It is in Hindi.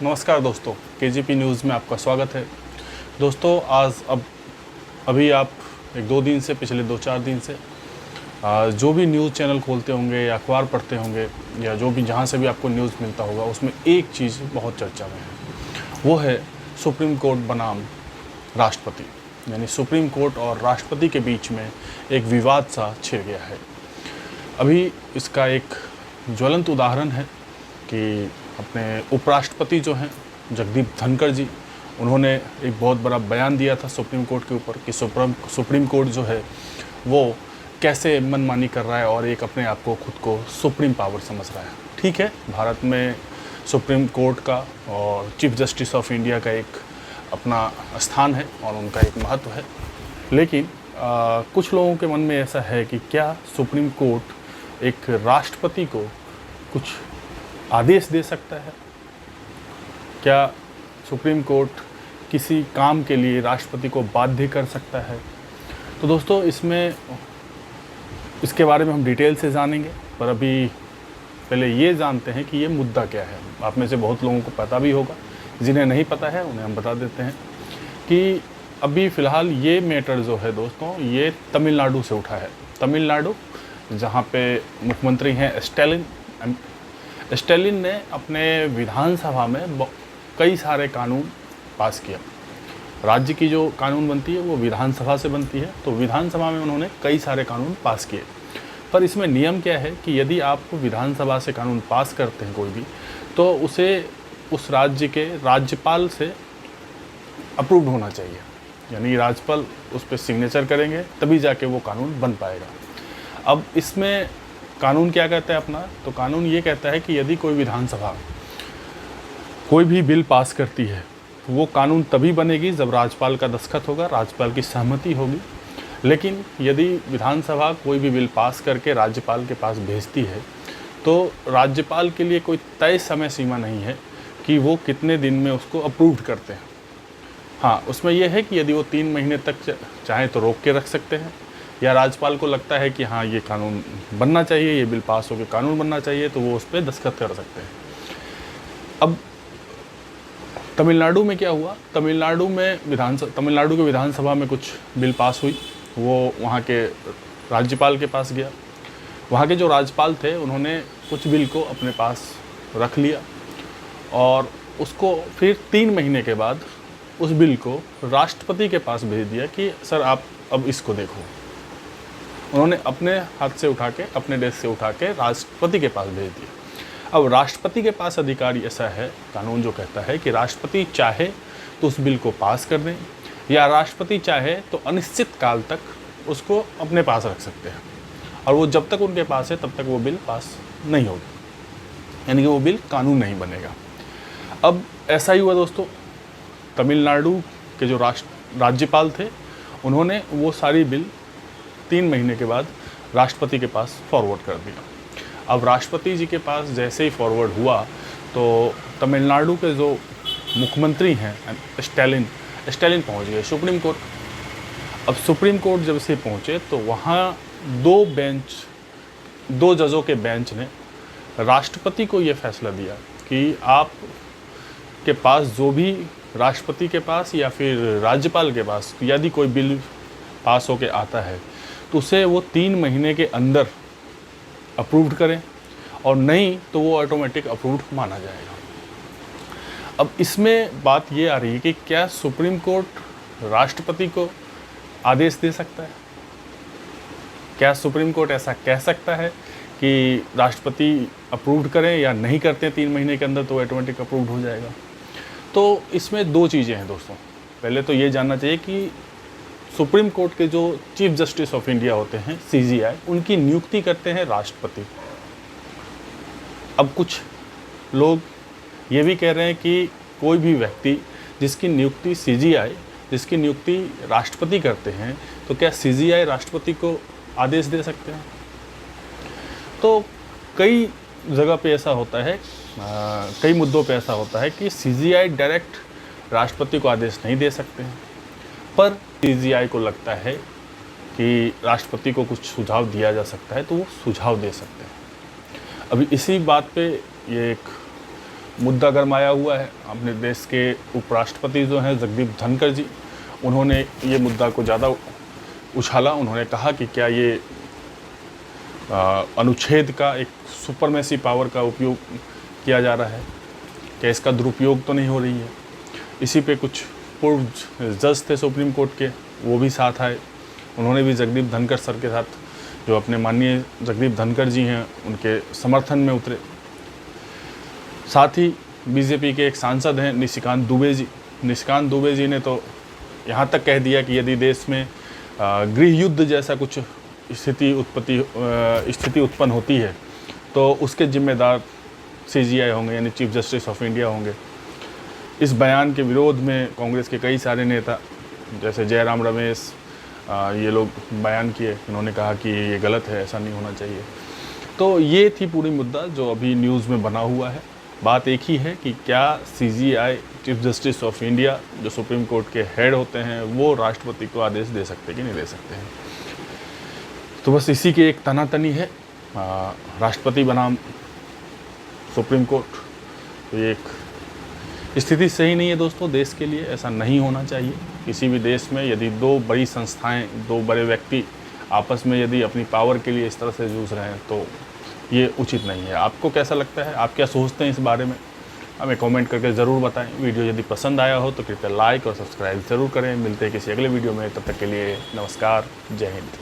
नमस्कार दोस्तों, केजीपी न्यूज़ में आपका स्वागत है। दोस्तों अभी आप पिछले 2-4 दिन से जो भी न्यूज़ चैनल खोलते होंगे या अखबार पढ़ते होंगे या जो भी जहाँ से भी आपको न्यूज़ मिलता होगा, उसमें एक चीज़ बहुत चर्चा में है, वो है सुप्रीम कोर्ट बनाम राष्ट्रपति। यानी सुप्रीम कोर्ट और राष्ट्रपति के बीच में एक विवाद सा छिड़ गया है। अभी इसका एक ज्वलंत उदाहरण है कि अपने उपराष्ट्रपति जो हैं जगदीप धनखड़ जी, उन्होंने एक बहुत बड़ा बयान दिया था सुप्रीम कोर्ट के ऊपर कि सुप्रीम कोर्ट जो है वो कैसे मनमानी कर रहा है और एक अपने आप को खुद को सुप्रीम पावर समझ रहा है। ठीक है, भारत में सुप्रीम कोर्ट का और चीफ जस्टिस ऑफ इंडिया का एक अपना स्थान है और उनका एक महत्व है, लेकिन कुछ लोगों के मन में ऐसा है कि क्या सुप्रीम कोर्ट एक राष्ट्रपति को कुछ आदेश दे सकता है? क्या सुप्रीम कोर्ट किसी काम के लिए राष्ट्रपति को बाध्य कर सकता है? तो दोस्तों इसके बारे में हम डिटेल से जानेंगे, पर अभी पहले ये जानते हैं कि ये मुद्दा क्या है। आप में से बहुत लोगों को पता भी होगा, जिन्हें नहीं पता है उन्हें हम बता देते हैं कि अभी फ़िलहाल ये मैटर जो है दोस्तों, ये तमिलनाडु से उठा है। तमिलनाडु, जहाँ पे मुख्यमंत्री हैं स्टैलिन ने अपने विधानसभा में कई सारे कानून पास किया। राज्य की जो कानून बनती है वो विधानसभा से बनती है, तो विधानसभा में उन्होंने कई सारे कानून पास किए। पर इसमें नियम क्या है कि यदि आप विधानसभा से कानून पास करते हैं कोई भी, तो उसे उस राज्य के राज्यपाल से अप्रूव्ड होना चाहिए। यानी राज्यपाल उस पर सिग्नेचर करेंगे तभी जाके वो कानून बन पाएगा। अब इसमें कानून क्या कहता है अपना, तो कानून ये कहता है कि यदि कोई विधानसभा कोई भी बिल पास करती है, वो कानून तभी बनेगी जब राज्यपाल का दस्तखत होगा, राज्यपाल की सहमति होगी। लेकिन यदि विधानसभा कोई भी बिल पास करके राज्यपाल के पास भेजती है, तो राज्यपाल के लिए कोई तय समय सीमा नहीं है कि वो कितने दिन में उसको अप्रूव करते हैं। हाँ, उसमें यह है कि यदि वो 3 महीने तक चाहे तो रोक के रख सकते हैं, या राज्यपाल को लगता है कि हाँ ये कानून बनना चाहिए, ये बिल पास होकर कानून बनना चाहिए, तो वो उस पर दस्तखत कर सकते हैं। अब तमिलनाडु में क्या हुआ, तमिलनाडु के विधानसभा में कुछ बिल पास हुई, वो वहाँ के राज्यपाल के पास गया। वहाँ के जो राज्यपाल थे उन्होंने कुछ बिल को अपने पास रख लिया और उसको फिर 3 महीने के बाद उस बिल को राष्ट्रपति के पास भेज दिया कि सर आप अब इसको देखो। उन्होंने अपने हाथ से उठा के, अपने डेस्क से उठा के राष्ट्रपति के पास भेज दिया। अब राष्ट्रपति के पास अधिकार ऐसा है, कानून जो कहता है कि राष्ट्रपति चाहे तो उस बिल को पास कर दें, या राष्ट्रपति चाहे तो अनिश्चित काल तक उसको अपने पास रख सकते हैं, और वो जब तक उनके पास है तब तक वो बिल पास नहीं होगी, यानी कि वो बिल कानून नहीं बनेगा। अब ऐसा ही हुआ दोस्तों, तमिलनाडु के जो राज्यपाल थे उन्होंने वो सारी बिल 3 महीने के बाद राष्ट्रपति के पास फॉरवर्ड कर दिया। अब राष्ट्रपति जी के पास जैसे ही फॉरवर्ड हुआ तो तमिलनाडु के जो मुख्यमंत्री हैं स्टैलिन पहुंच गए सुप्रीम कोर्ट। अब सुप्रीम कोर्ट जब से पहुंचे तो वहाँ 2 जजों के बेंच ने राष्ट्रपति को ये फैसला दिया कि आप के पास जो भी राष्ट्रपति के पास या फिर राज्यपाल के पास यदि कोई बिल पास होके आता है तो उसे वो 3 महीने के अंदर अप्रूव्ड करें, और नहीं तो वो ऑटोमेटिक अप्रूव्ड माना जाएगा। अब इसमें बात ये आ रही है कि क्या सुप्रीम कोर्ट राष्ट्रपति को आदेश दे सकता है? क्या सुप्रीम कोर्ट ऐसा कह सकता है कि राष्ट्रपति अप्रूव्ड करें या नहीं करते 3 महीने के अंदर तो ऑटोमेटिक अप्रूव्ड हो जाएगा? तो इसमें 2 चीज़ें हैं दोस्तों। पहले तो ये जानना चाहिए कि सुप्रीम कोर्ट के जो चीफ जस्टिस ऑफ इंडिया होते हैं CJI, उनकी नियुक्ति करते हैं राष्ट्रपति। अब कुछ लोग ये भी कह रहे हैं कि कोई भी व्यक्ति जिसकी नियुक्ति राष्ट्रपति करते हैं, तो क्या CJI राष्ट्रपति को आदेश दे सकते हैं? तो कई जगह पे ऐसा होता है, कई मुद्दों पे ऐसा होता है कि CJI डायरेक्ट राष्ट्रपति को आदेश नहीं दे सकते हैं, पर CJI को लगता है कि राष्ट्रपति को कुछ सुझाव दिया जा सकता है तो वो सुझाव दे सकते हैं। अभी इसी बात पे ये एक मुद्दा गरमाया हुआ है। अपने देश के उपराष्ट्रपति जो हैं जगदीप धनखड़ जी, उन्होंने ये मुद्दा को ज़्यादा उछाला। उन्होंने कहा कि क्या ये अनुच्छेद का एक सुपरमेसी पावर का उपयोग किया जा रहा है, क्या इसका दुरुपयोग तो नहीं हो रही है। इसी पे कुछ पूर्व जज थे सुप्रीम कोर्ट के, वो भी साथ आए। उन्होंने भी जगदीप धनखड़ सर के साथ, जो अपने माननीय जगदीप धनखड़ जी हैं, उनके समर्थन में उतरे। साथ ही बीजेपी के एक सांसद हैं निशिकांत दुबे जी। निशिकांत दुबे जी ने तो यहाँ तक कह दिया कि यदि देश में गृह युद्ध जैसा कुछ स्थिति उत्पन्न होती है तो उसके जिम्मेदार CJI होंगे, यानी चीफ जस्टिस ऑफ इंडिया होंगे। इस बयान के विरोध में कांग्रेस के कई सारे नेता जैसे जयराम रमेश, ये लोग बयान किए। इन्होंने कहा कि ये गलत है, ऐसा नहीं होना चाहिए। तो ये थी पूरी मुद्दा जो अभी न्यूज़ में बना हुआ है। बात एक ही है कि क्या CJI, chief justice of India, जो सुप्रीम कोर्ट के हेड होते हैं, वो राष्ट्रपति को आदेश दे सकते कि नहीं दे सकते हैं। तो बस इसी की एक तनातनी है, राष्ट्रपति बनाम सुप्रीम कोर्ट। तो ये एक स्थिति सही नहीं है दोस्तों देश के लिए, ऐसा नहीं होना चाहिए। किसी भी देश में यदि दो बड़ी संस्थाएं, दो बड़े व्यक्ति आपस में यदि अपनी पावर के लिए इस तरह से जूझ रहे हैं तो ये उचित नहीं है। आपको कैसा लगता है, आप क्या सोचते हैं इस बारे में, हमें कमेंट करके ज़रूर बताएं। वीडियो यदि पसंद आया हो तो कृपया लाइक और सब्सक्राइब ज़रूर करें। मिलते हैं किसी अगले वीडियो में, तब तक के लिए नमस्कार, जय हिंद।